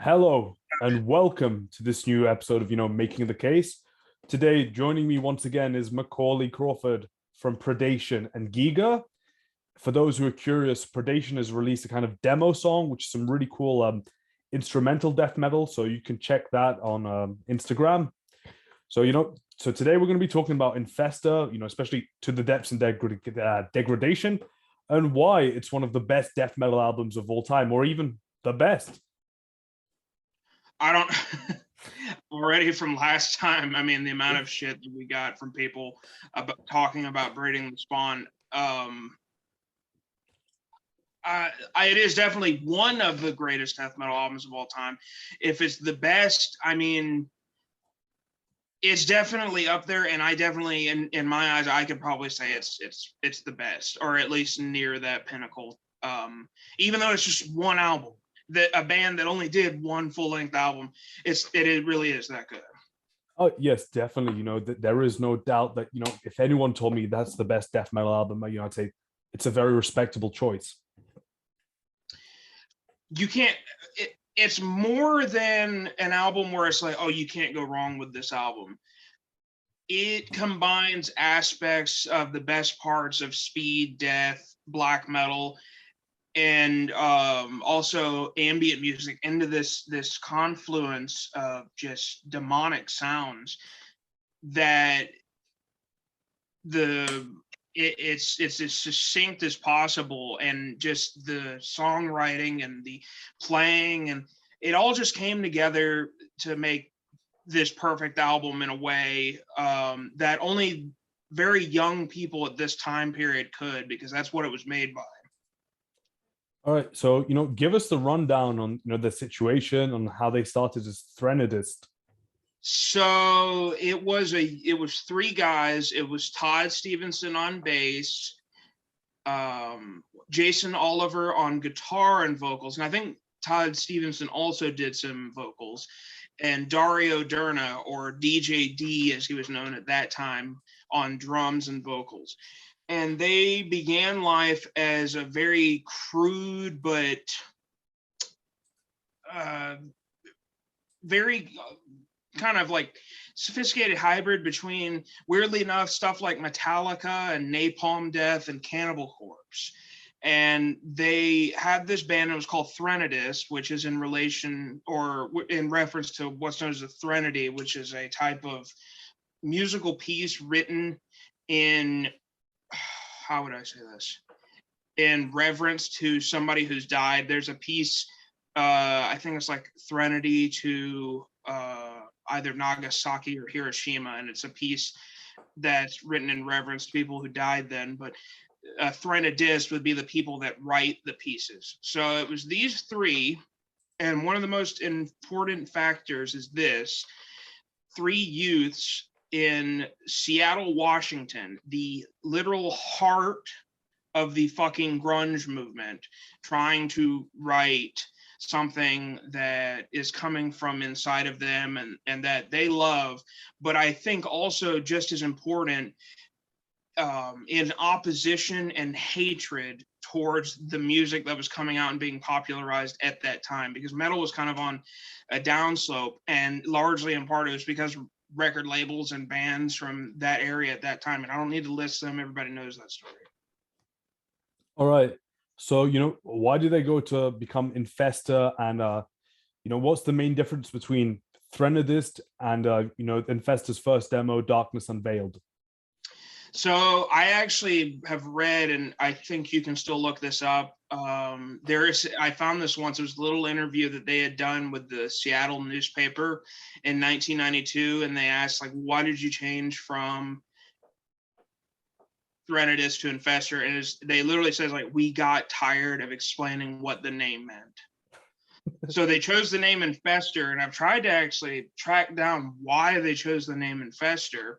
Hello and welcome to this new episode of Making the Case. Today, joining me once again is MacCauley Crawford from Predation and Giga. For those who are curious, Predation has released a kind of demo song, which is some really cool instrumental death metal. So you can check that on Instagram. So today we're going to be talking about Infester, especially To the Depths and Degradation, and why it's one of the best death metal albums of all time, or even the best. I don't already from last time. I mean, the amount of shit that we got from people about talking about Braiding the Spawn. It is definitely one of the greatest death metal albums of all time. If it's the best, I mean, it's definitely up there. And I definitely, in my eyes, I could probably say it's the best, or at least near that pinnacle. Even though it's just one album. A band that only did one full-length album, it really is that good. Oh yes, definitely. There is no doubt that if anyone told me that's the best death metal album, I'd say it's a very respectable choice. You can't. It's more than an album where it's like, oh, you can't go wrong with this album. It combines aspects of the best parts of speed, death, black metal, and also ambient music into this confluence of just demonic sounds that it's as succinct as possible, and just the songwriting and the playing, and it all just came together to make this perfect album in a way that only very young people at this time period could, because that's what it was made by. All right, so give us the rundown on the situation, on how they started as Threnodist. So it was three guys. It was Todd Stevenson on bass, Jason Oliver on guitar and vocals, and I think Todd Stevenson also did some vocals, and Dario Derna, or DJ D as he was known at that time, on drums and vocals. And they began life as a very crude but very kind of like sophisticated hybrid between, weirdly enough, stuff like Metallica and Napalm Death and Cannibal Corpse. And they had this band that was called Threnodist, which is in relation or in reference to what's known as a threnody, which is a type of musical piece written in, how would I say this, in reverence to somebody who's died. There's a piece, I think it's like Threnody to either Nagasaki or Hiroshima, and it's a piece that's written in reverence to people who died then. But a Threnodist would be the people that write the pieces. So it was these three, and one of the most important factors is this: three youths in Seattle, Washington, the literal heart of the fucking grunge movement, trying to write something that is coming from inside of them and that they love. But I think also just as important, in opposition and hatred towards the music that was coming out and being popularized at that time, because metal was kind of on a downslope, and largely in part it was because record labels and bands from that area at that time, and I don't need to list them, everybody knows that story. All right, so why do they go to become Infester, and what's the main difference between Threnodist and Infester's first demo, Darkness Unveiled? So I actually have read, and I think you can still look this up. I found this once. It was a little interview that they had done with the Seattle newspaper in 1992, and they asked, like, why did you change from Threnodist to Infester? And they literally says, like, we got tired of explaining what the name meant. So they chose the name Infester, and I've tried to actually track down why they chose the name Infester.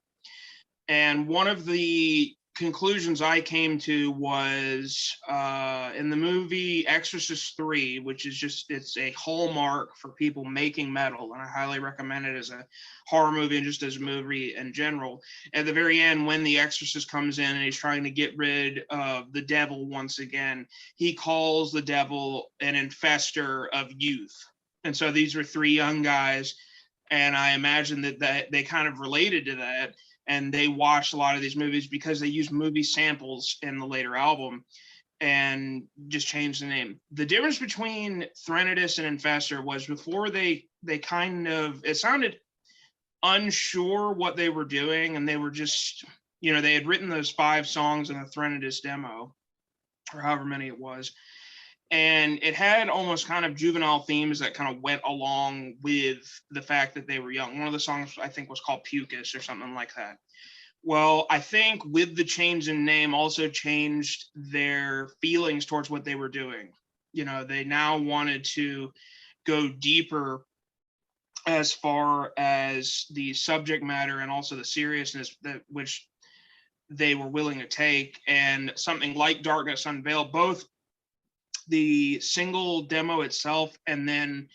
And one of the conclusions I came to was in the movie Exorcist 3, which is it's a hallmark for people making metal, and I highly recommend it as a horror movie and just as a movie in general. At the very end, when the exorcist comes in and he's trying to get rid of the devil once again, he calls the devil an infester of youth. And so these were three young guys, and I imagine that they kind of related to that, and they watched a lot of these movies because they used movie samples in the later album and just changed the name. The difference between Threnodus and Infester was before they kind of, it sounded unsure what they were doing, and they were just, they had written those 5 songs in the Threnodus demo, or however many it was, and it had almost kind of juvenile themes that kind of went along with the fact that they were young. One of the songs I think was called Pucus or something like that. Well, I think with the change in name also changed their feelings towards what they were doing. They now wanted to go deeper as far as the subject matter and also the seriousness that which they were willing to take. And something like Darkness Unveiled, both the single demo itself and then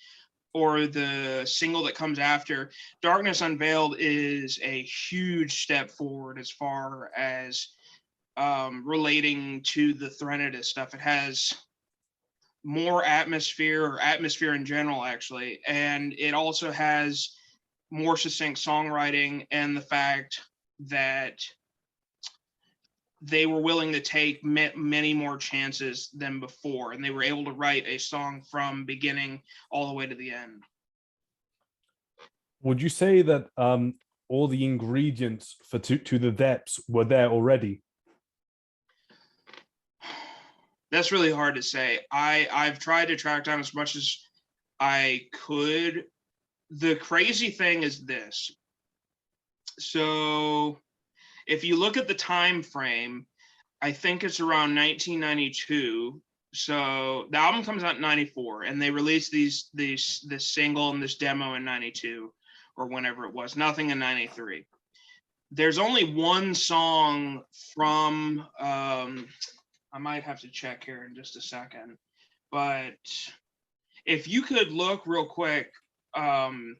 or the single that comes after, Darkness Unveiled is a huge step forward as far as relating to the Threnodus stuff. It has more atmosphere, or atmosphere in general, actually, and it also has more succinct songwriting, and the fact that they were willing to take many more chances than before, and they were able to write a song from beginning all the way to the end. Would you say that all the ingredients for to the depths were there already? That's really hard to say. I've tried to track down as much as I could. The crazy thing is this. So if you look at the time frame, I think it's around 1992. So the album comes out in 94, and they released this single and this demo in 92 or whenever it was. Nothing in 93. There's only one song from I might have to check here in just a second, but if you could look real quick on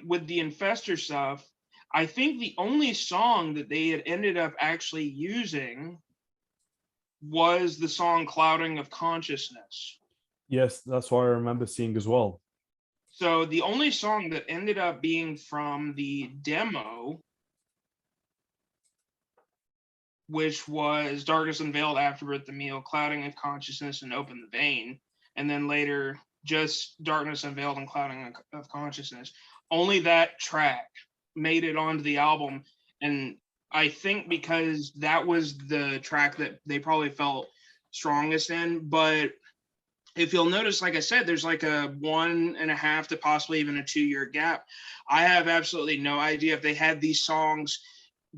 with the Infester stuff, I think the only song that they had ended up actually using was the song Clouding of Consciousness. Yes, that's what I remember seeing as well. So the only song that ended up being from the demo, which was Darkness Unveiled, Afterbirth, The Meal, Clouding of Consciousness, and Open the Vein, and then later just Darkness Unveiled and Clouding of Consciousness. Only that track made it onto the album, and I think because that was the track that they probably felt strongest in. But if you'll notice, like I said, there's like a 1.5 to possibly even a 2-year gap. I have absolutely no idea if they had these songs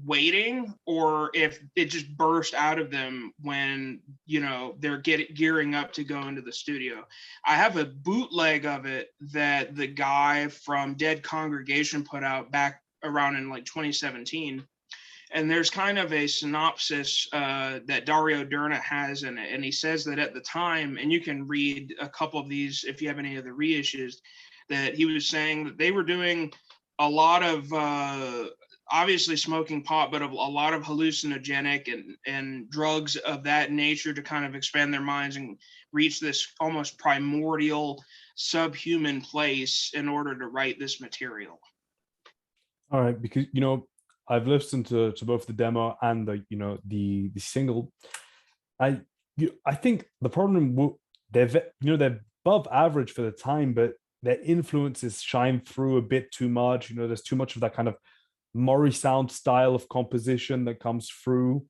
waiting or if it just burst out of them when they're gearing up to go into the studio. I have a bootleg of it that the guy from Dead Congregation put out back around in like 2017, and there's kind of a synopsis that Dario Derna has in it, and he says that at the time, and you can read a couple of these if you have any of the reissues, that he was saying that they were doing a lot of obviously smoking pot, but a lot of hallucinogenic and drugs of that nature to kind of expand their minds and reach this almost primordial subhuman place in order to write this material. All right, because I've listened to both the demo and the single. I think the problem they're above average for the time, but their influences shine through a bit too much. There's too much of that kind of Maury sound style of composition that comes through.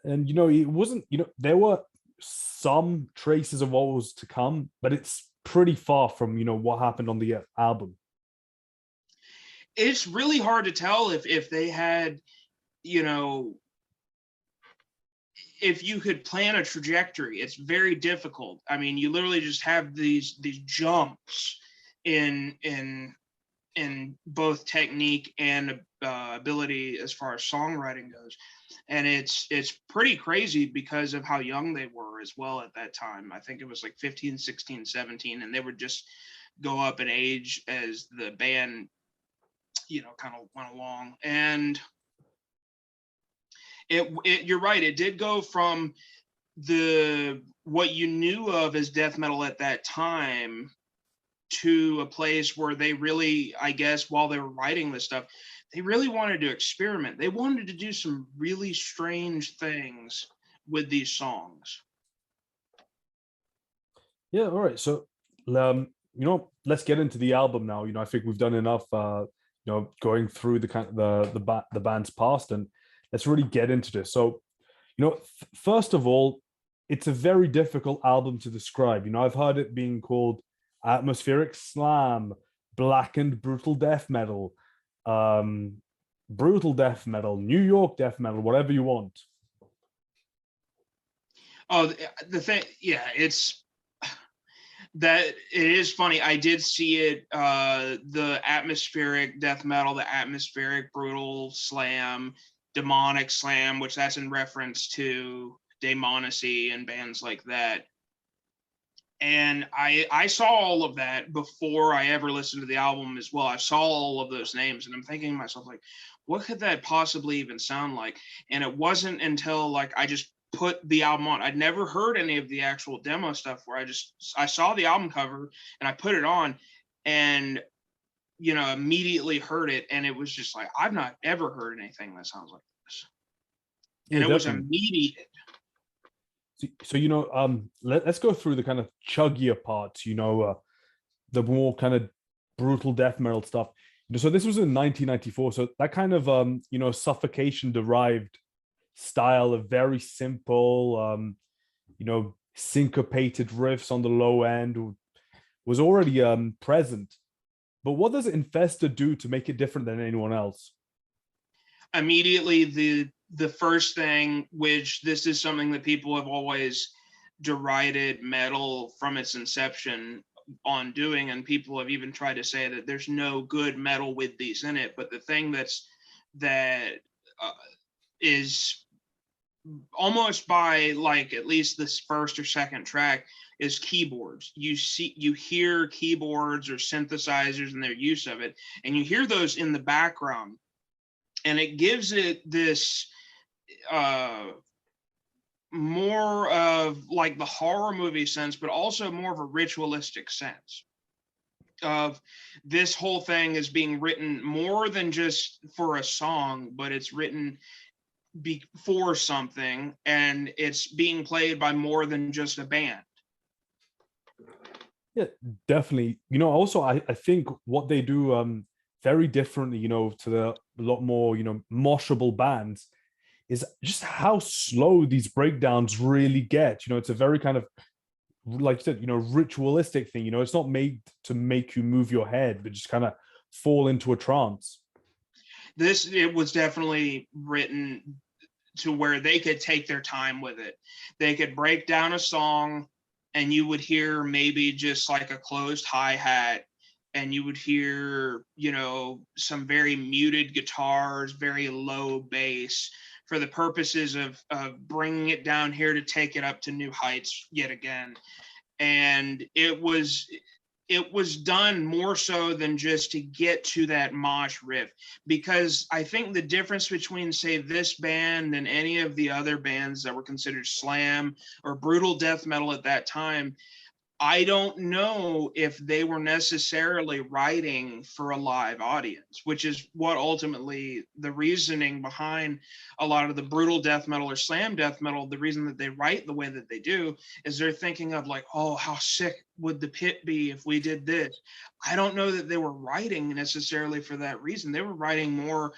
And it wasn't, there were some traces of what was to come, but it's pretty far from what happened on the album. It's really hard to tell if they had, if you could plan a trajectory. It's very difficult. I mean, you literally just have these jumps in both technique and ability as far as songwriting goes, and it's pretty crazy because of how young they were as well at that time. I think it was like 15, 16, 17, and they would just go up in age as the band kind of went along. And it you're right, it did go from the what you knew of as death metal at that time to a place where they really, I guess, while they were writing this stuff, they really wanted to experiment. They wanted to do some really strange things with these songs. Yeah, all right. So, let's get into the album now. I think we've done enough, going through the kind of the band's past, and let's really get into this. So, first of all, it's a very difficult album to describe. I've heard it being called atmospheric slam, blackened brutal death metal, brutal death metal, New York death metal, whatever you want. Oh, the thing, yeah, it's that it is funny. I did see it, the atmospheric death metal, the atmospheric brutal slam, demonic slam, which that's in reference to Daemonacy and bands like that. And I saw all of that before I ever listened to the album as well. I saw all of those names, and I'm thinking to myself, like, what could that possibly even sound like? And it wasn't until like I just put the album on. I'd never heard any of the actual demo stuff where I saw the album cover and I put it on and immediately heard it, and it was just like, I've not ever heard anything that sounds like this. And it was immediate. So let's go through the kind of chuggier parts, the more kind of brutal death metal stuff. So this was in 1994, so that kind of suffocation derived style of very simple syncopated riffs on the low end was already present. But what does Infester do to make it different than anyone else? Immediately, the first thing, which this is something that people have always derided metal from its inception on doing, and people have even tried to say that there's no good metal with these in it, but the thing that is almost by like at least this first or second track is keyboards. You hear keyboards or synthesizers and their use of it, and you hear those in the background, and it gives it this more of like the horror movie sense, but also more of a ritualistic sense of this whole thing is being written more than just for a song, but it's written for something, and it's being played by more than just a band. Yeah, definitely. Also, I think what they do very differently, to the lot more, moshable bands is just how slow these breakdowns really get. It's a very kind of, like you said, ritualistic thing. It's not made to make you move your head, but just kind of fall into a trance. It was definitely written to where they could take their time with it. They could break down a song and you would hear maybe just like a closed hi-hat, and you would hear, some very muted guitars, very low bass, for the purposes of bringing it down here to take it up to new heights yet again. And it was done more so than just to get to that mosh riff, because I think the difference between, say, this band and any of the other bands that were considered slam or brutal death metal at that time, I don't know if they were necessarily writing for a live audience, which is what ultimately the reasoning behind a lot of the brutal death metal or slam death metal, the reason that they write the way that they do is they're thinking of like, oh, how sick would the pit be if we did this? I don't know that they were writing necessarily for that reason. They were writing more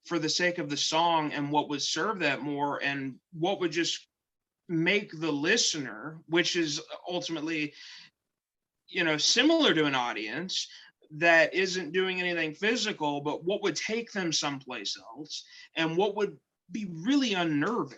for the sake of the song and what would serve that more, and what would just make the listener, which is ultimately, similar to an audience that isn't doing anything physical, but what would take them someplace else and what would be really unnerving.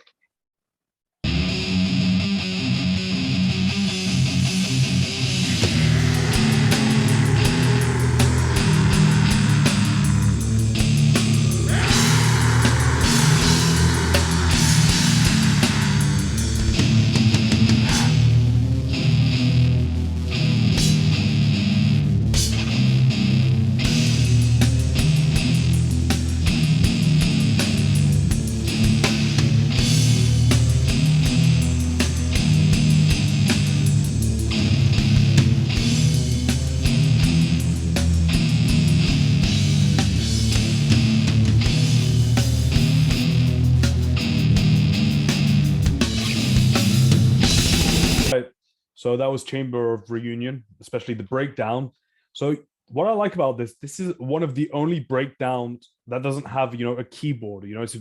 So that was Chamber of Reunion, especially the breakdown. So what I like about this is one of the only breakdowns that doesn't have, a keyboard. It's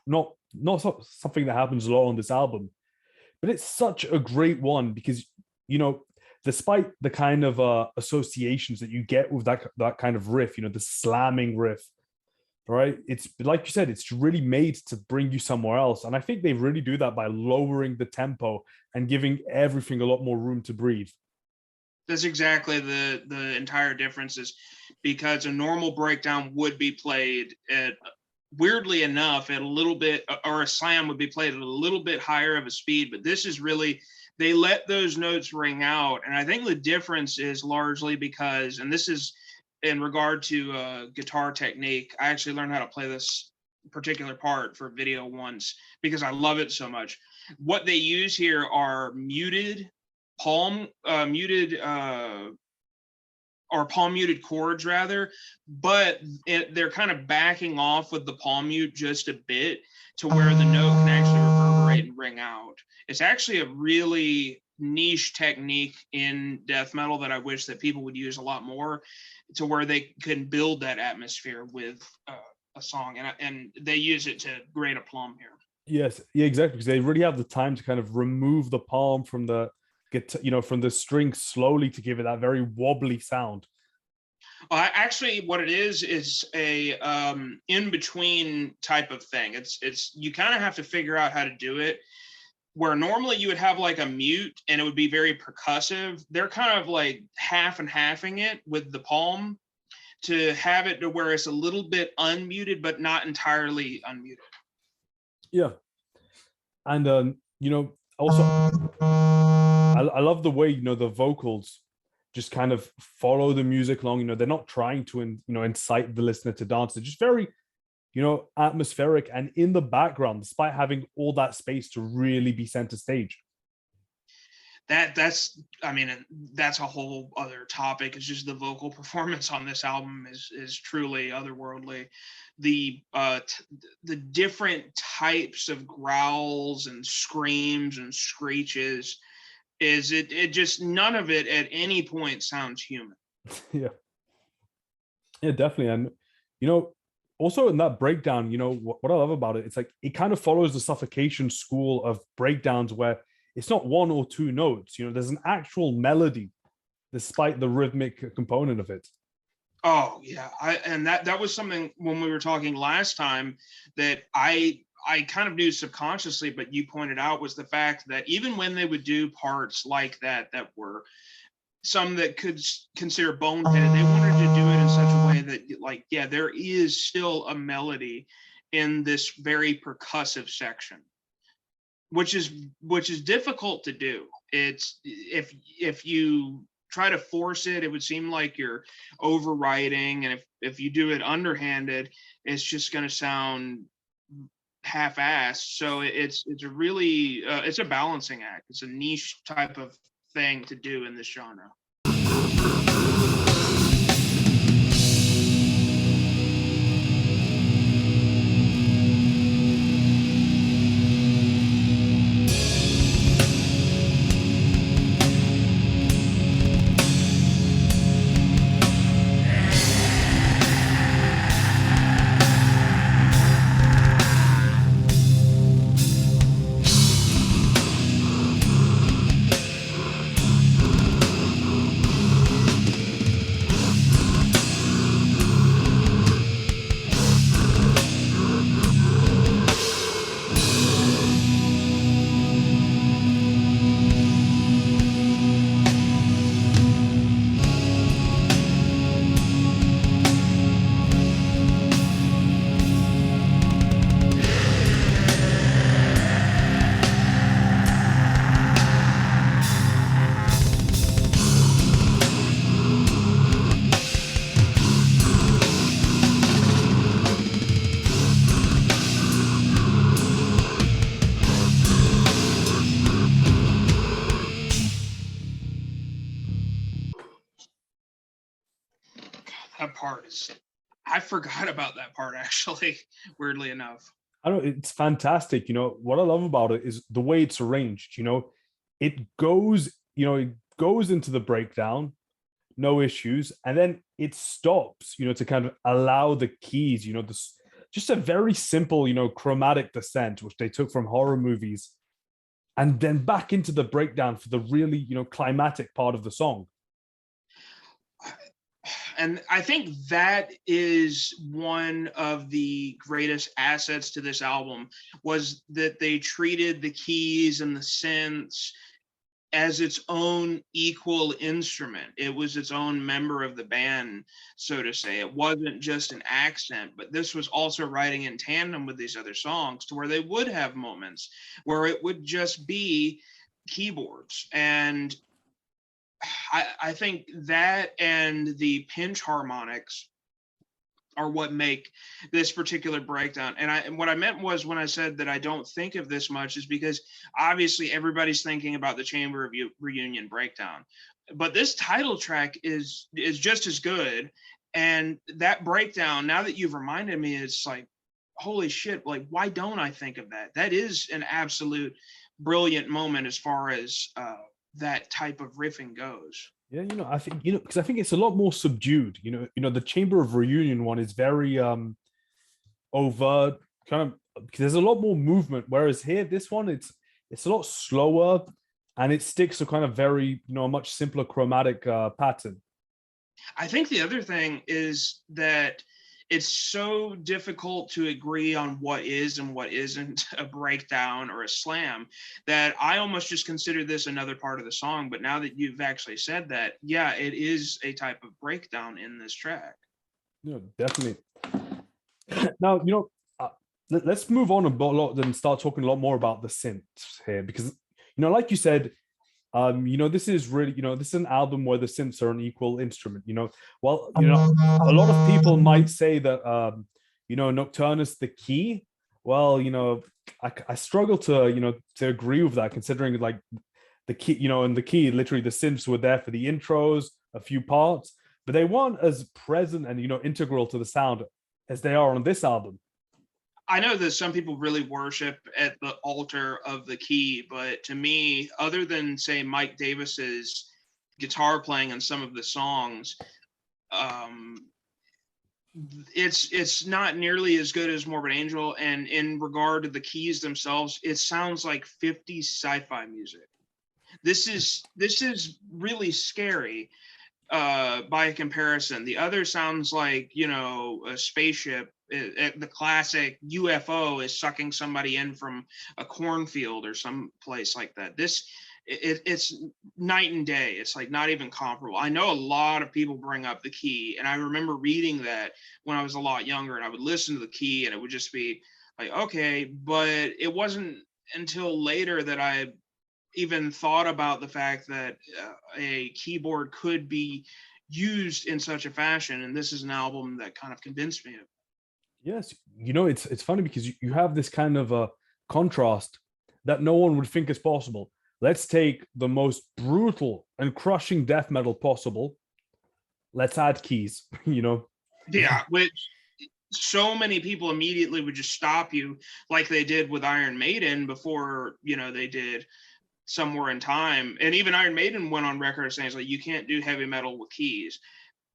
not something that happens a lot on this album, but it's such a great one because, despite the kind of associations that you get with that kind of riff, the slamming riff, right? It's like you said, it's really made to bring you somewhere else. And I think they really do that by lowering the tempo and giving everything a lot more room to breathe. That's exactly the entire difference, is because a normal breakdown would be played at, weirdly enough, at a little bit, or a slam would be played at a little bit higher of a speed, but this is really, they let those notes ring out. And I think the difference is largely because, and this is in regard to guitar technique, I actually learned how to play this particular part for video once because I love it so much. What they use here are muted palm muted chords rather, but they're kind of backing off with the palm mute just a bit to where the note can actually reverberate and ring out. It's actually a really niche technique in death metal that I wish that people would use a lot more, to where they can build that atmosphere with a song, and they use it to great aplomb here. Yes, yeah, exactly, because they really have the time to kind of remove the palm from the from the string slowly to give it that very wobbly sound. Actually, what it is a in between type of thing. It's you kind of have to figure out how to do it. Where normally you would have like a mute and it would be very percussive, they're kind of like half and halving it with the palm to have it to where it's a little bit unmuted, but not entirely unmuted. Yeah. And, also, I love the way, the vocals just kind of follow the music along. They're not trying to, incite the listener to dance. They're just very, atmospheric and in the background, despite having all that space to really be center stage. That's a whole other topic. It's just the vocal performance on this album is truly otherworldly. The different types of growls and screams and screeches, it just, none of it at any point sounds human. Yeah definitely. And also in that breakdown, what I love about it, it's like it kind of follows the Suffocation school of breakdowns where it's not one or two notes. There's an actual melody despite the rhythmic component of it. Oh yeah, and that was something when we were talking last time that I kind of knew subconsciously, but you pointed out, was the fact that even when they would do parts like that were some that could consider boneheaded, they wanted to do it in such a way that, like, yeah, there is still a melody in this very percussive section, which is difficult to do. It's if you try to force it, it would seem like you're overwriting, and if you do it underhanded, it's just going to sound half-assed. So it's a really it's a balancing act. It's a niche type of thing to do in this genre. That part is, I forgot about that part, actually, weirdly enough. I don't know, it's fantastic. What I love about it is the way it's arranged. It goes it goes into the breakdown, no issues, and then it stops, to kind of allow the keys, this just a very simple, chromatic descent, which they took from horror movies, and then back into the breakdown for the really, climatic part of the song. And I think that is one of the greatest assets to this album, was that they treated the keys and the synths as its own equal instrument. It was its own member of the band, so to say. It wasn't just an accent, but this was also writing in tandem with these other songs, to where they would have moments where it would just be keyboards. And I think that and the pinch harmonics are what make this particular breakdown. And what I meant was, when I said that I don't think of this much, is because obviously everybody's thinking about the Chamber of Reunion breakdown, but this title track is just as good. And that breakdown, now that you've reminded me, it's like, holy shit, like, why don't I think of that? That is an absolute brilliant moment as far as that type of riffing goes. Yeah, I think, because I think it's a lot more subdued. The Chamber of Reunion one is very overt, kind of, because there's a lot more movement. Whereas here, this one, it's a lot slower, and it sticks to kind of very, a much simpler chromatic pattern. I think the other thing is that it's so difficult to agree on what is and what isn't a breakdown or a slam, that I almost just consider this another part of the song. But now that you've actually said that, yeah, it is a type of breakdown in this track. Yeah, definitely. Now, let's move on a lot and start talking a lot more about the synths here, because, like you said, this is really, this is an album where the synths are an equal instrument. Well, a lot of people might say that, Nocturnus the key. Well, I struggle to, to agree with that, considering like the key, and the key, literally the synths were there for the intros, a few parts, but they weren't as present and, integral to the sound as they are on this album. I know that some people really worship at the altar of the key, but to me, other than, say, Mike Davis's guitar playing on some of the songs, it's not nearly as good as Morbid Angel. And in regard to the keys themselves, it sounds like 50s sci-fi music. This is really scary by comparison. The other sounds like, a spaceship. The classic UFO is sucking somebody in from a cornfield or some place like that. It's night and day. It's like not even comparable. I know a lot of people bring up the key, and I remember reading that when I was a lot younger, and I would listen to the key, and it would just be like, okay, but it wasn't until later that I even thought about the fact that a keyboard could be used in such a fashion, and this is an album that kind of convinced me of it. Yes, it's funny because you have this kind of a contrast that no one would think is possible. Let's take the most brutal and crushing death metal possible. Let's add keys, Yeah, which so many people immediately would just stop you, like they did with Iron Maiden before, they did Somewhere in Time. And even Iron Maiden went on record saying, like, you can't do heavy metal with keys.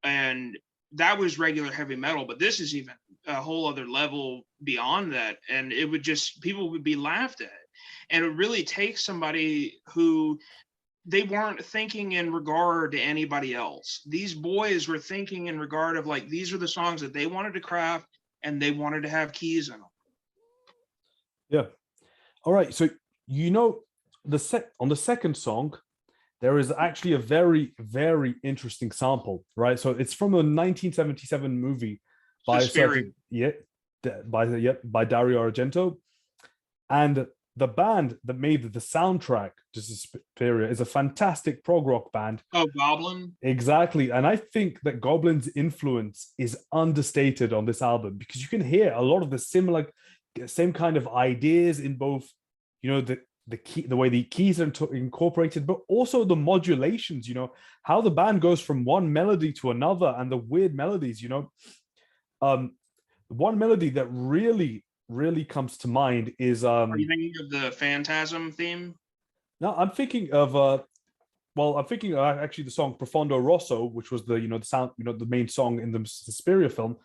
And that was regular heavy metal, but this is even a whole other level beyond that. And it would just, people would be laughed at. And it really takes somebody who, they weren't thinking in regard to anybody else. These boys were thinking in regard of, like, these are the songs that they wanted to craft, and they wanted to have keys in them. Yeah. All right. So, on the second song, there is actually a very, very interesting sample, right? So it's from a 1977 movie by Dario Argento, and the band that made the soundtrack to Suspiria is a fantastic prog rock band. Oh, Goblin. Exactly, and I think that Goblin's influence is understated on this album, because you can hear a lot of the same kind of ideas in both, the key, the way the keys are incorporated, but also the modulations, how the band goes from one melody to another, and the weird melodies, one melody that really comes to mind is Are you thinking of the Phantasm theme? No, I'm thinking of well, I'm thinking actually the song Profondo Rosso, which was the the sound, the main song in the Suspiria film.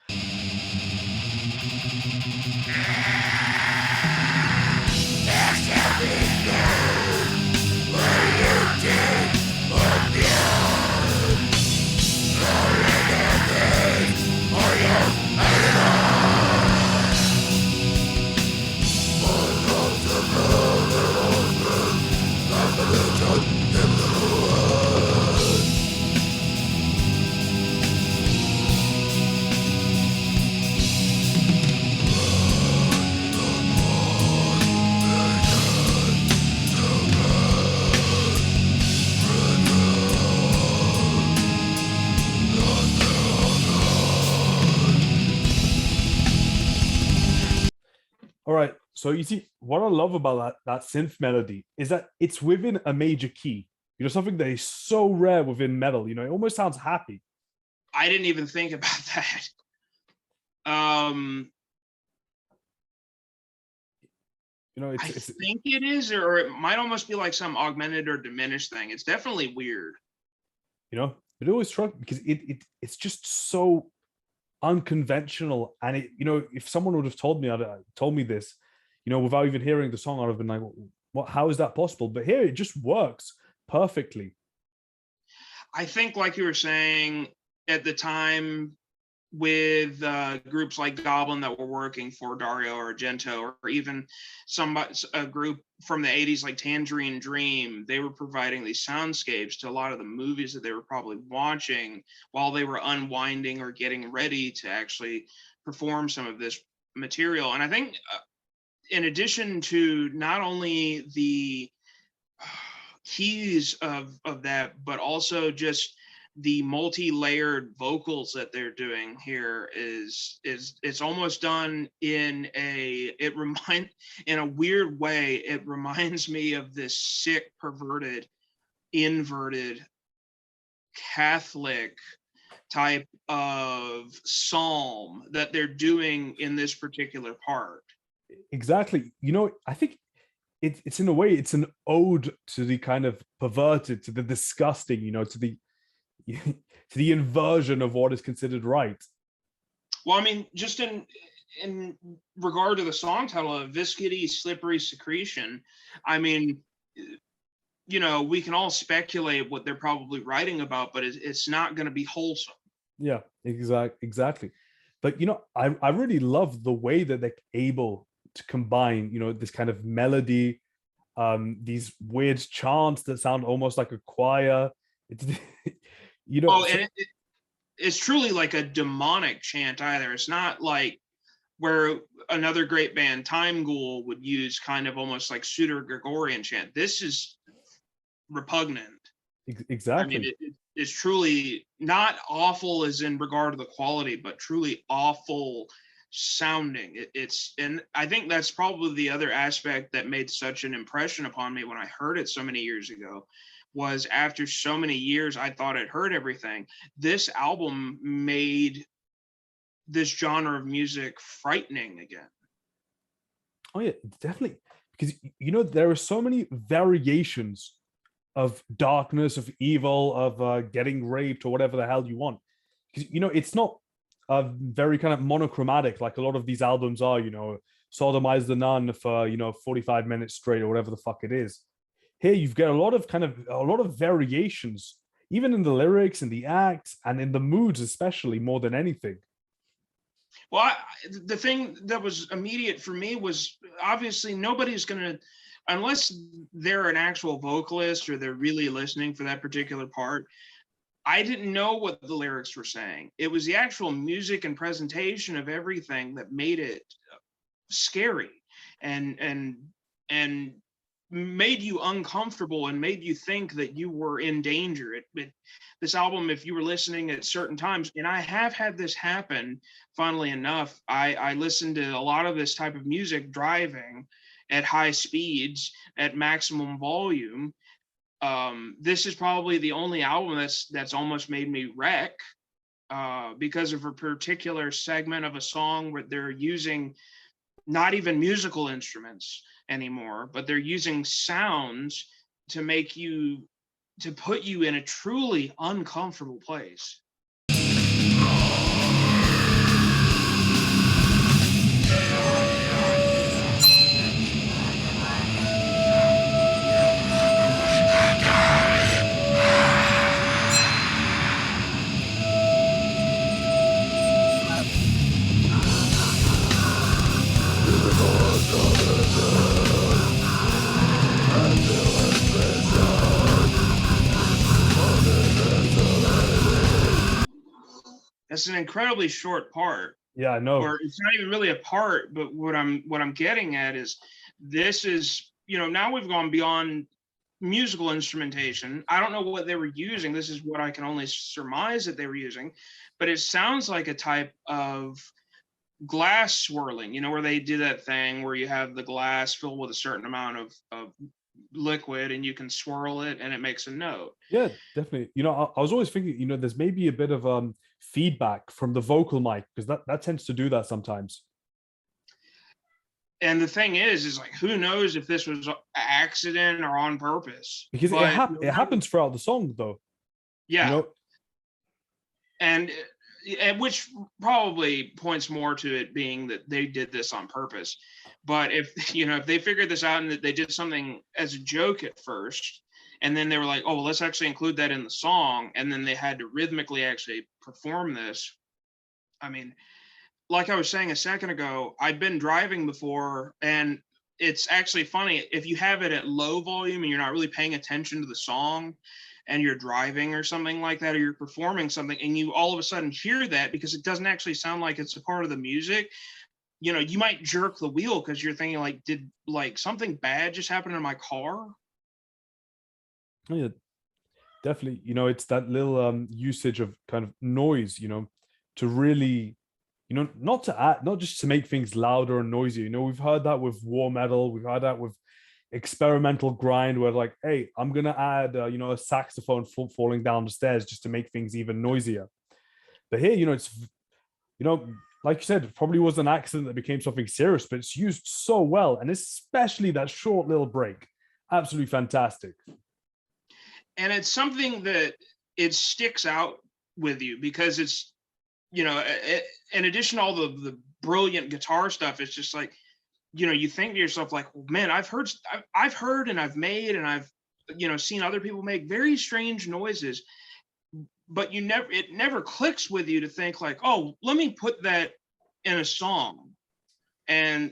All right. So you see, what I love about that synth melody is that it's within a major key. Something that is so rare within metal. It almost sounds happy. I didn't even think about that. I think it is, or it might almost be like some augmented or diminished thing. It's definitely weird. It always struck because it's just so unconventional, and if someone would have told me this, without even hearing the song, I'd have been like, what? How is that possible? But here, it just works perfectly. I think, like you were saying, at the time, with groups like Goblin that were working for Dario Argento, or even a group from the 80s like Tangerine Dream, they were providing these soundscapes to a lot of the movies that they were probably watching while they were unwinding or getting ready to actually perform some of this material. And I think in addition to not only the keys of that, but also just the multi-layered vocals that they're doing here is it's almost done in a weird way. It reminds me of this sick, perverted, inverted Catholic type of psalm that they're doing in this particular part. Exactly. I think it's in a way, it's an ode to the kind of perverted, to the disgusting, to the inversion of what is considered right. Well, I mean, just in regard to the song title of Viscity Slippery Secretion, I mean, we can all speculate what they're probably writing about, but it's not going to be wholesome. Yeah, exactly. But I really love the way that they're able to combine, this kind of melody, these weird chants that sound almost like a choir. It's and it's truly like a demonic chant either. It's not like where another great band, Time Ghoul, would use kind of almost like pseudo-Gregorian chant. This is repugnant. Exactly. I mean, it's truly not awful as in regard to the quality, but truly awful sounding. And I think that's probably the other aspect that made such an impression upon me when I heard it so many years ago, was after so many years I thought I'd heard everything. This album made this genre of music frightening again. Oh yeah, definitely. Because there are so many variations of darkness, of evil, of getting raped, or whatever the hell you want. Because it's not very kind of monochromatic like a lot of these albums are. Sodomize the Nun for 45 minutes straight, or whatever the fuck it is. Here you've got a lot of variations, even in the lyrics and the acts and in the moods, especially more than anything. Well, the thing that was immediate for me was obviously nobody's going to, unless they're an actual vocalist or they're really listening for that particular part. I didn't know what the lyrics were saying. It was the actual music and presentation of everything that made it scary and made you uncomfortable and made you think that you were in danger. This album, if you were listening at certain times, and I have had this happen, funnily enough, I listened to a lot of this type of music driving at high speeds at maximum volume. This is probably the only album that's almost made me wreck because of a particular segment of a song where they're using not even musical instruments anymore, but they're using sounds to make you to put you in a truly uncomfortable place. That's an incredibly short part. Yeah, I know. Or it's not even really a part, but what I'm getting at is this is, now we've gone beyond musical instrumentation. I don't know what they were using. This is what I can only surmise that they were using, but it sounds like a type of glass swirling, where they do that thing where you have the glass filled with a certain amount of liquid and you can swirl it and it makes a note. Yeah, definitely. I was always thinking, there's maybe a bit of feedback from the vocal mic, because that tends to do that sometimes. And the thing is like, who knows if this was an accident or on purpose? Because it happens throughout the song, though. Yeah. And which probably points more to it being that they did this on purpose. But if they figured this out and that they did something as a joke at first, and then they were like, oh, well, let's actually include that in the song, and then they had to rhythmically actually perform this. I mean, like I was saying a second ago, I've been driving before, and it's actually funny if you have it at low volume and you're not really paying attention to the song and you're driving or something like that, or you're performing something and you all of a sudden hear that because it doesn't actually sound like it's a part of the music, you might jerk the wheel because you're thinking like, did like something bad just happen in my car? Oh, yeah, definitely. It's that little usage of kind of noise, to really, not to add, not just to make things louder and noisier. We've heard that with war metal, we've heard that with experimental grind, where like, hey, I'm gonna add a saxophone falling down the stairs just to make things even noisier. But here, it's like you said, it probably was an accident that became something serious, but it's used so well, and especially that short little break, absolutely fantastic. And it's something that it sticks out with you because it's, in addition to all the brilliant guitar stuff, it's just like, you think to yourself like, well, man, I've heard and I've made and I've, seen other people make very strange noises, but it never clicks with you to think like, oh, let me put that in a song. And,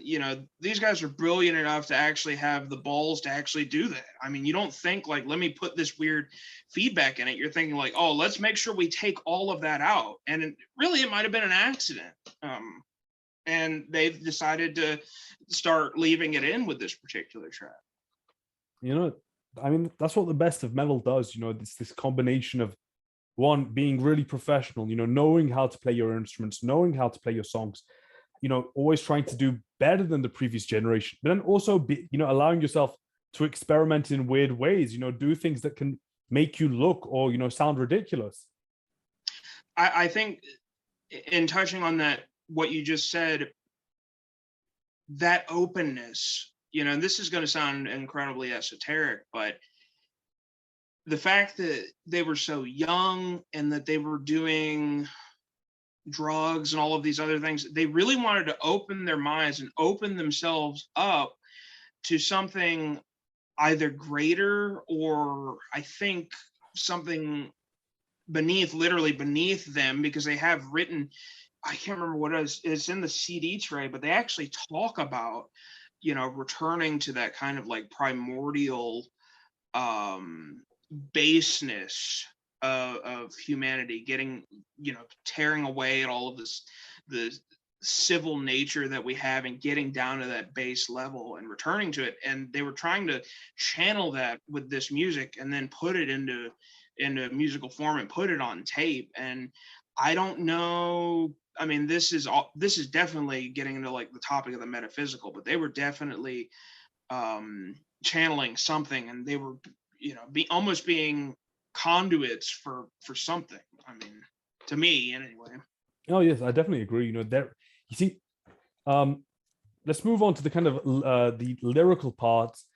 these guys are brilliant enough to actually have the balls to actually do that. I mean, you don't think like, let me put this weird feedback in it. You're thinking like, oh, let's make sure we take all of that out. And it might have been an accident. And they've decided to start leaving it in with this particular track. I mean, that's what the best of metal does. This combination of, one, being really professional, knowing how to play your instruments, knowing how to play your songs, always trying to do better than the previous generation, but then also allowing yourself to experiment in weird ways, do things that can make you look or, sound ridiculous. I think in touching on that, what you just said, that openness, and this is going to sound incredibly esoteric, but the fact that they were so young and that they were doing drugs and all of these other things, they really wanted to open their minds and open themselves up to something either greater or I think something literally beneath them, because they have written, I can't remember what it is, it's in the CD tray, but they actually talk about, returning to that kind of like primordial baseness of humanity, getting, tearing away at all of this, the civil nature that we have, and getting down to that base level and returning to it. And they were trying to channel that with this music and then put it into musical form and put it on tape. And I don't know, I mean, this is definitely getting into like the topic of the metaphysical, but they were definitely channeling something, and they were, almost being conduits for something. I mean, to me anyway. Oh yes, I definitely agree. There, you see, let's move on to the kind of the lyrical parts,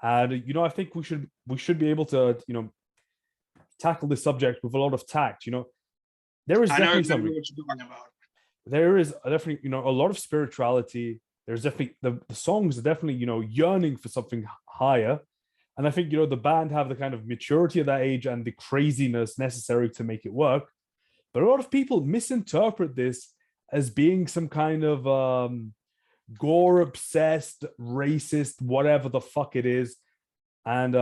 and I think we should be able to tackle this subject with a lot of tact. There is definitely something. What you're talking about. There is definitely, a lot of spirituality. There's definitely the songs are definitely, yearning for something higher. And I think, the band have the kind of maturity of that age and the craziness necessary to make it work. But a lot of people misinterpret this as being some kind of gore obsessed, racist, whatever the fuck it is. And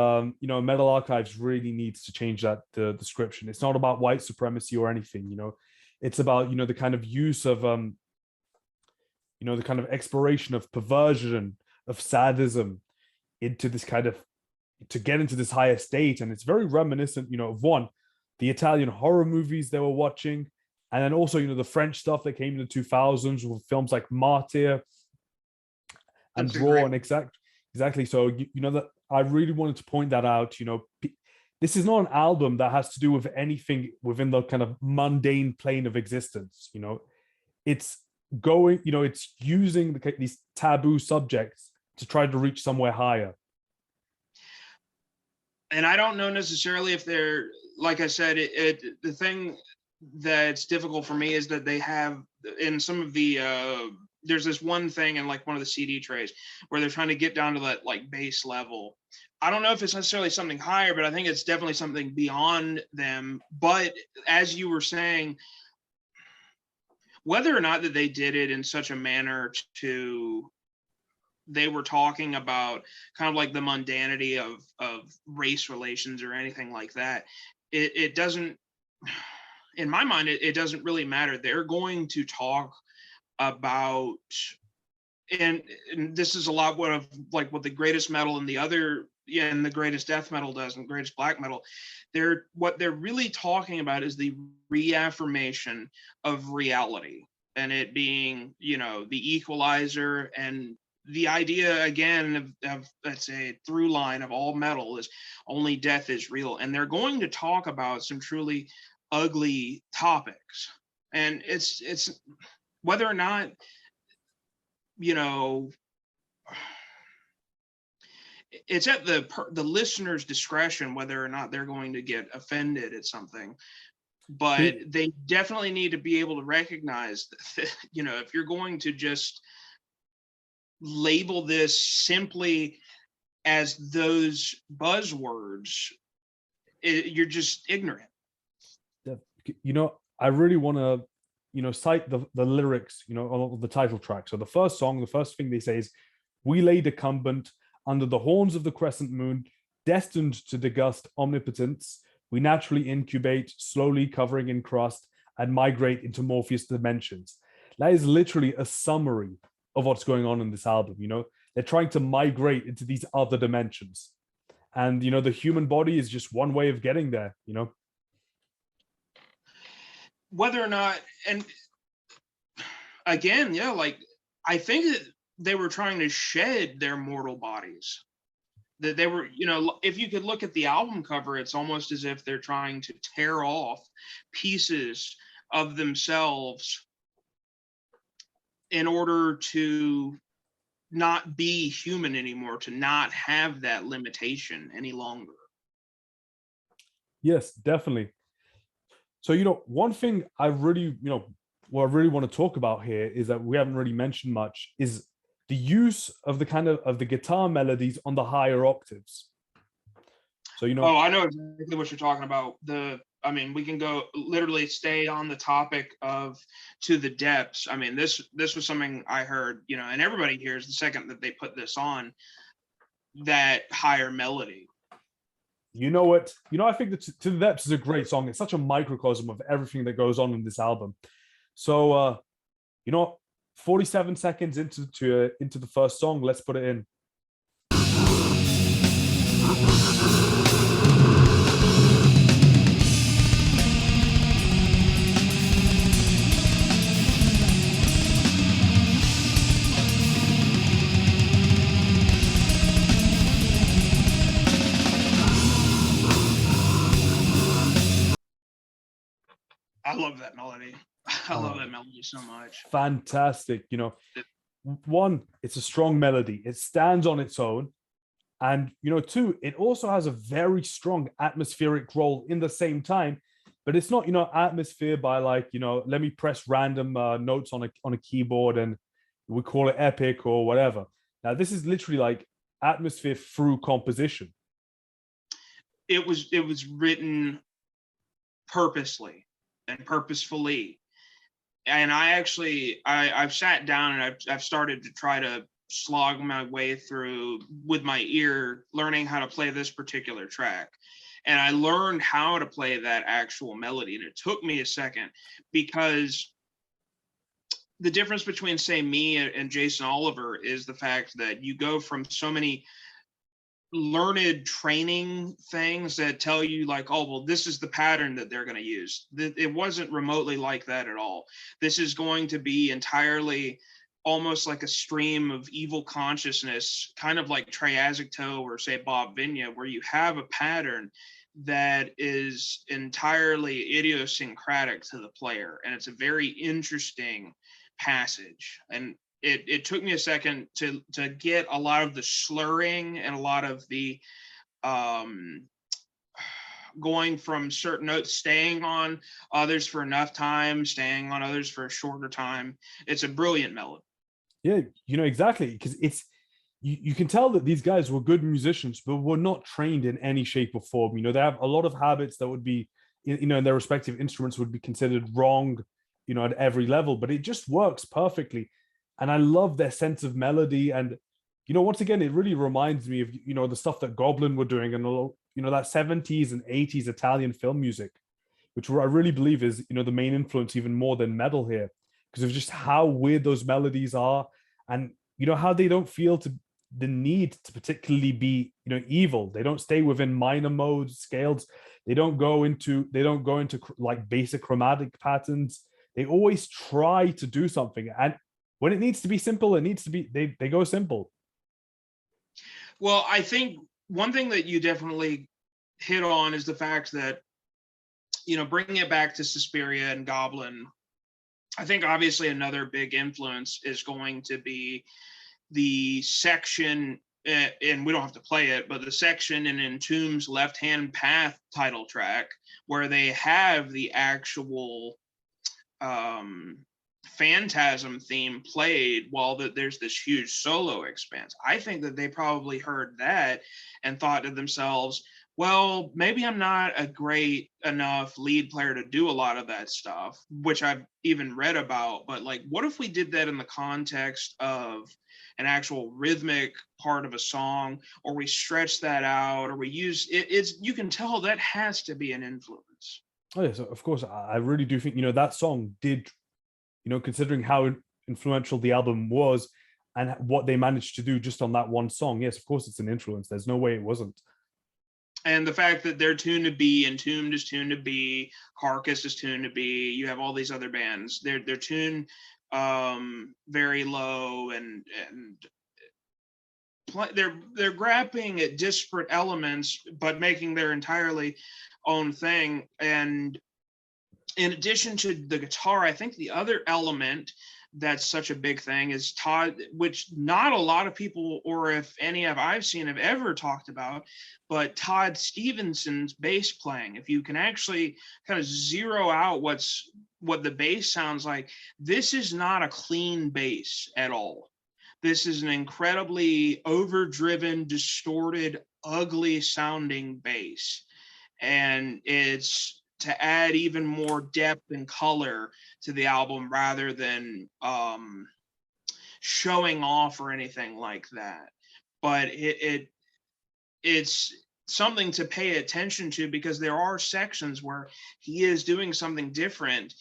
Metal Archives really needs to change that the description. It's not about white supremacy or anything. It's about the kind of use of the kind of exploration of perversion, of sadism, into this kind of to get into this higher state. And it's very reminiscent, of the Italian horror movies they were watching, and then also the French stuff that came in the 2000s with films like Martyr and Raw, and exactly. So that I really wanted to point that out. This is not an album that has to do with anything within the kind of mundane plane of existence. It's going, it's using these taboo subjects to try to reach somewhere higher. And I don't know necessarily if they're, like I said, the thing that's difficult for me is that they have in some of the there's this one thing in like one of the CD trays where they're trying to get down to that like base level. I don't know if it's necessarily something higher, but I think it's definitely something beyond them. But as you were saying, whether or not that they did it in such a manner to, they were talking about kind of like the mundanity of race relations or anything like that, it doesn't, in my mind, it doesn't really matter. They're going to talk about, and this is a lot what the greatest metal and the other, and the greatest death metal does and greatest black metal, what they're really talking about is the reaffirmation of reality, and it being the equalizer, and the idea again of let's say through line of all metal is only death is real. And they're going to talk about some truly ugly topics, and it's whether or not it's at the listener's discretion whether or not they're going to get offended at something. But they definitely need to be able to recognize that, if you're going to just label this simply as those buzzwords, you're just ignorant. I really want to cite the lyrics of the title track. So the first song, the first thing they say is, "We lay decumbent under the horns of the crescent moon, destined to degust omnipotence. We naturally incubate, slowly covering in crust, and migrate into Morpheus dimensions." That is literally a summary of what's going on in this album. They're trying to migrate into these other dimensions, and the human body is just one way of getting there. Whether or not, and again, I think that they were trying to shed their mortal bodies. That they were, if you could look at the album cover, it's almost as if they're trying to tear off pieces of themselves in order to not be human anymore, to not have that limitation any longer. Yes, definitely. So, one thing I really, what I really want to talk about here is that we haven't really mentioned much is the use of the kind of the guitar melodies on the higher octaves. So, Oh, I know exactly what you're talking about. We can go literally stay on the topic of To the Depths. This was something I heard, and everybody hears the second that they put this on, that higher melody. I think that To the Depths is a great song. It's such a microcosm of everything that goes on in this album. So, 47 seconds into the first song, let's put it in. I love that melody. I love that melody so much. Fantastic. One, it's a strong melody. It stands on its own. And, two, it also has a very strong atmospheric role in the same time, but it's not, atmosphere by like, let me press random notes on a keyboard and we call it epic or whatever. Now, this is literally like atmosphere through composition. It was written purposely and purposefully. And I've sat down and I've started to try to slog my way through with my ear, learning how to play this particular track. And I learned how to play that actual melody. And it took me a second, because the difference between, say, me and Jason Oliver is the fact that you go from so many learned training things that tell you like, oh, well, this is the pattern that they're going to use. It wasn't remotely like that at all. This is going to be entirely almost like a stream of evil consciousness, kind of like Triassic Toe or say Bob Vinya, where you have a pattern that is entirely idiosyncratic to the player. And it's a very interesting passage. And it took me a second to get a lot of the slurring and a lot of the going from certain notes, staying on others for enough time, staying on others for a shorter time. It's a brilliant melody. Yeah, exactly, because it's you can tell that these guys were good musicians, but were not trained in any shape or form. They have a lot of habits that would be, in their respective instruments would be considered wrong, at every level, but it just works perfectly. And I love their sense of melody. And, once again, it really reminds me of, the stuff that Goblin were doing and, that 70s and 80s Italian film music, which I really believe is, the main influence even more than metal here, because of just how weird those melodies are and, how they don't feel the need to particularly be, evil. They don't stay within minor modes, scales. They don't go into like basic chromatic patterns. They always try to do something. And when it needs to be simple, it needs to be, they go simple. Well, I think one thing that you definitely hit on is the fact that, bringing it back to Suspiria and Goblin, I think obviously another big influence is going to be the section, and we don't have to play it, but the section in Entombed's Left Hand Path title track, where they have the actual Phantasm theme played while there's this huge solo expanse. I think that they probably heard that and thought to themselves, well, maybe I'm not a great enough lead player to do a lot of that stuff, which I've even read about, but like, what if we did that in the context of an actual rhythmic part of a song, or we stretch that out, or we use it's you can tell that has to be an influence. Oh yeah, so of course I really do think that song did, considering how influential the album was and what they managed to do just on that one song. Yes, of course it's an influence. There's no way it wasn't. And the fact that they're tuned to B, Entombed is tuned to B, Carcass is tuned to B. You have all these other bands. They're tuned very low, and they're grabbing at disparate elements, but making their entirely own thing. And in addition to the guitar, I think the other element that's such a big thing is Todd, which not a lot of people, or if any I've seen, have ever talked about, but Todd Stevenson's bass playing. If you can actually kind of zero out what the bass sounds like, this is not a clean bass at all. This is an incredibly overdriven, distorted, ugly sounding bass. And it's to add even more depth and color to the album rather than showing off or anything like that. But it's something to pay attention to, because there are sections where he is doing something different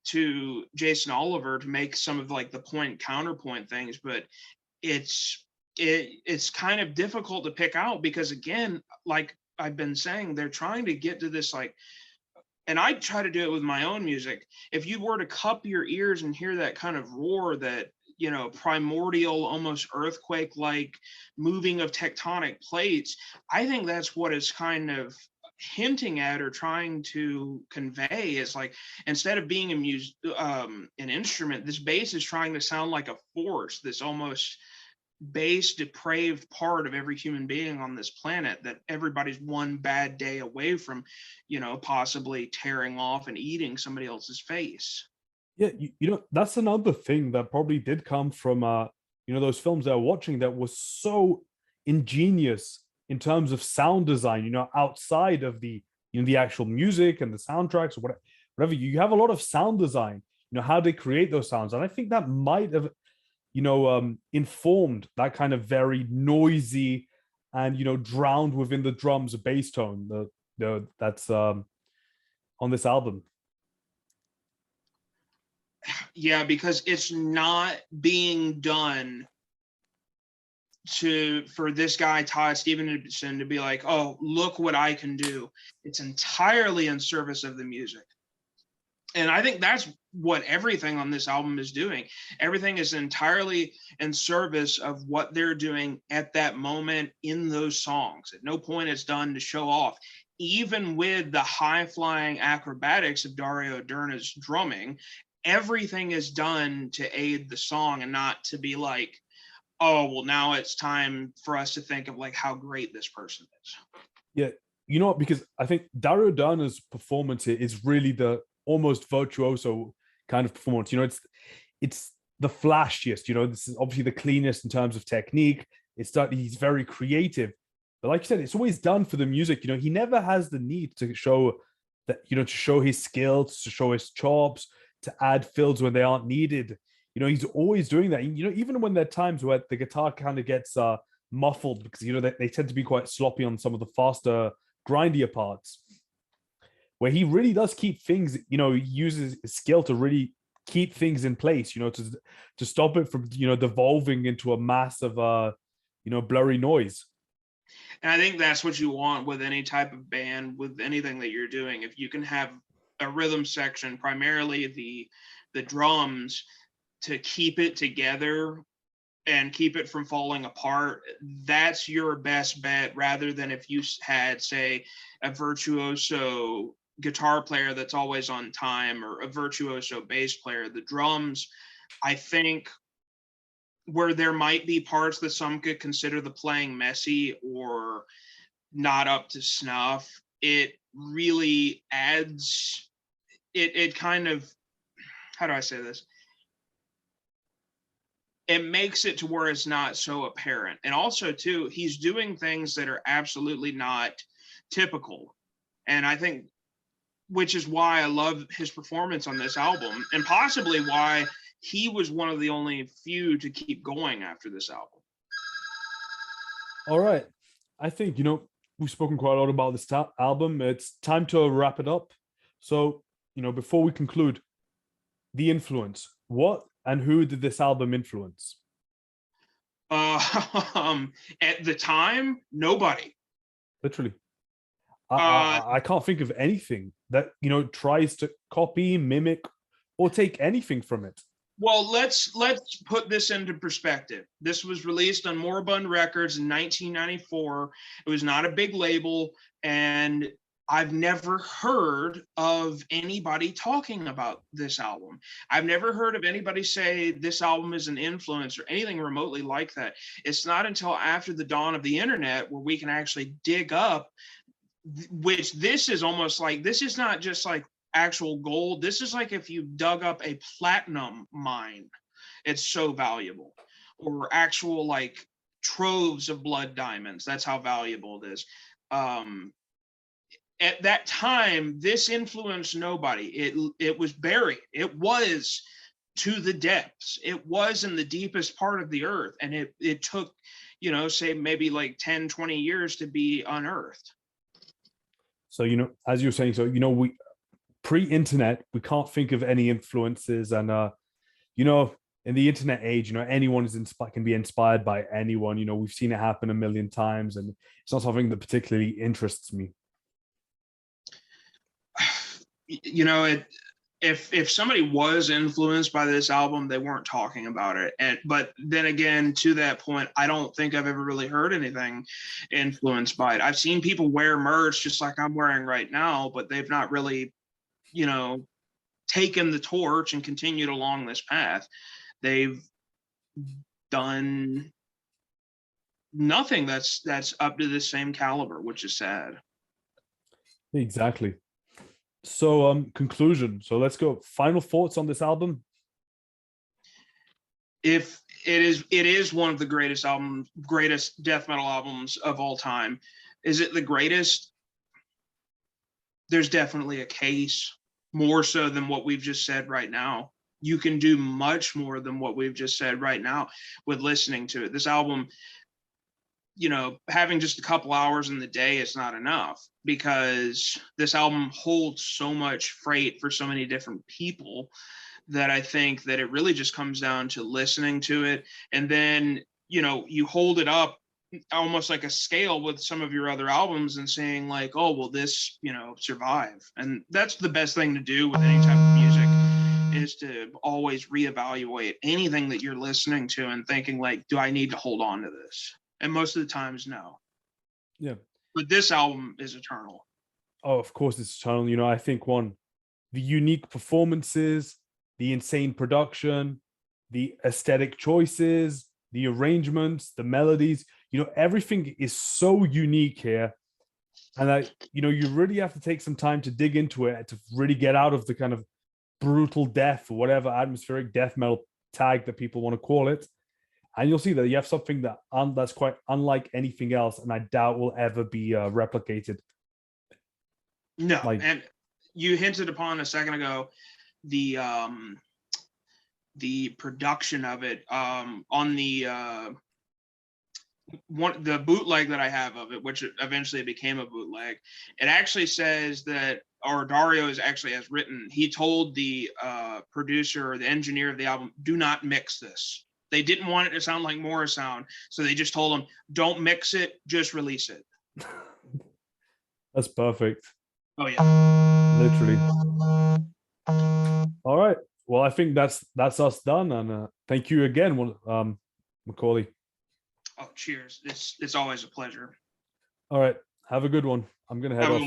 to Jason Oliver to make some of like the point counterpoint things, but it's kind of difficult to pick out, because again, like I've been saying, they're trying to get to this like, and I try to do it with my own music. If you were to cup your ears and hear that kind of roar, that, primordial, almost earthquake-like moving of tectonic plates, I think that's what it's kind of hinting at or trying to convey, is like, instead of being an instrument, this bass is trying to sound like a force, this almost base depraved part of every human being on this planet, that everybody's one bad day away from, possibly tearing off and eating somebody else's face. Yeah, that's another thing that probably did come from those films they're watching that was so ingenious in terms of sound design, outside of the actual music and the soundtracks or whatever. You have a lot of sound design, how they create those sounds. And I think that might have, informed that kind of very noisy and, drowned within the drums bass tone that's on this album. Yeah, because it's not being done for this guy Todd Stevenson to be like, oh, look what I can do. It's entirely in service of the music. And I think that's what everything on this album is doing. Everything is entirely in service of what they're doing at that moment in those songs. At no point it's done to show off. Even with the high-flying acrobatics of Dario Derna's drumming, everything is done to aid the song and not to be like, oh, well, now it's time for us to think of like how great this person is. Yeah, you know what? Because I think Dario Derna's performance here is really the almost virtuoso kind of performance. It's the flashiest. This is obviously the cleanest in terms of technique. He's very creative, but like you said, it's always done for the music. He never has the need to show that. To show his skills, to show his chops, to add fills when they aren't needed. He's always doing that. Even when there are times where the guitar kind of gets muffled because they tend to be quite sloppy on some of the faster, grindier parts, where he really does keep things. He uses his skill to really keep things in place. To stop it from devolving into a mass of blurry noise. And I think that's what you want with any type of band, with anything that you're doing. If you can have a rhythm section, primarily the drums, to keep it together and keep it from falling apart, that's your best bet, rather than if you had, say, a virtuoso guitar player that's always on time or a virtuoso bass player. The drums, I think, where there might be parts that some could consider the playing messy or not up to snuff, it really adds, it kind of, how do I say this? It makes it to where it's not so apparent. And also, too, he's doing things that are absolutely not typical. And I think, which is why I love his performance on this album, and possibly why he was one of the only few to keep going after this album. All right. I think, we've spoken quite a lot about this album. It's time to wrap it up. So, before we conclude, the influence. What and who did this album influence? At the time, nobody. Literally. I can't think of anything that, tries to copy, mimic, or take anything from it. Well, let's put this into perspective. This was released on Moribund Records in 1994. It was not a big label, and I've never heard of anybody talking about this album. I've never heard of anybody say this album is an influence or anything remotely like that. It's not until after the dawn of the internet where we can actually dig up, which this is almost like, this is not just like actual gold. This is like if you dug up a platinum mine. It's so valuable. Or actual like troves of blood diamonds. That's how valuable it is. At that time, this influenced nobody. It was buried. It was to the depths. It was in the deepest part of the earth. And it took, say maybe like 10, 20 years to be unearthed. So, as you were saying, so, we pre-internet, we can't think of any influences. And, in the internet age, anyone can be inspired by anyone. We've seen it happen a million times, and it's not something that particularly interests me. If somebody was influenced by this album, they weren't talking about it. But then again, to that point, I don't think I've ever really heard anything influenced by it. I've seen people wear merch just like I'm wearing right now, but they've not really, taken the torch and continued along this path. They've done nothing that's up to the same caliber, which is sad. Exactly. So conclusion. So let's go. Final thoughts on this album. If it is one of the greatest death metal albums of all time. Is it the greatest? There's definitely a case, more so than what we've just said right now. You can do much more than what we've just said right now with listening to it. This album, you know, having just a couple hours in the day is not enough, because this album holds so much freight for so many different people that I think that it really just comes down to listening to it. And then, you know, you hold it up almost like a scale with some of your other albums and saying like, oh, will this, you know, survive? And that's the best thing to do with any type of music, is to always reevaluate anything that you're listening to and thinking like, do I need to hold on to this? And most of the times, no. Yeah. But this album is eternal. Oh, of course it's eternal. You know, I think the unique performances, the insane production, the aesthetic choices, the arrangements, the melodies, you know, everything is so unique here. And you know, you really have to take some time to dig into it to really get out of the kind of brutal death or whatever atmospheric death metal tag that people want to call it. And you'll see that you have something that's quite unlike anything else, and I doubt will ever be replicated. No, and you hinted upon a second ago the production of it on the bootleg that I have of it, which eventually became a bootleg. It actually says that, or Dario has written, he told the producer or the engineer of the album, do not mix this. They didn't want it to sound like Morrisound, so they just told him, don't mix it, just release it. That's perfect. Oh yeah, literally. All right. Well, I think that's us done, and thank you again, MacCauley. Oh, cheers! It's always a pleasure. All right. Have a good one. I'm gonna head off.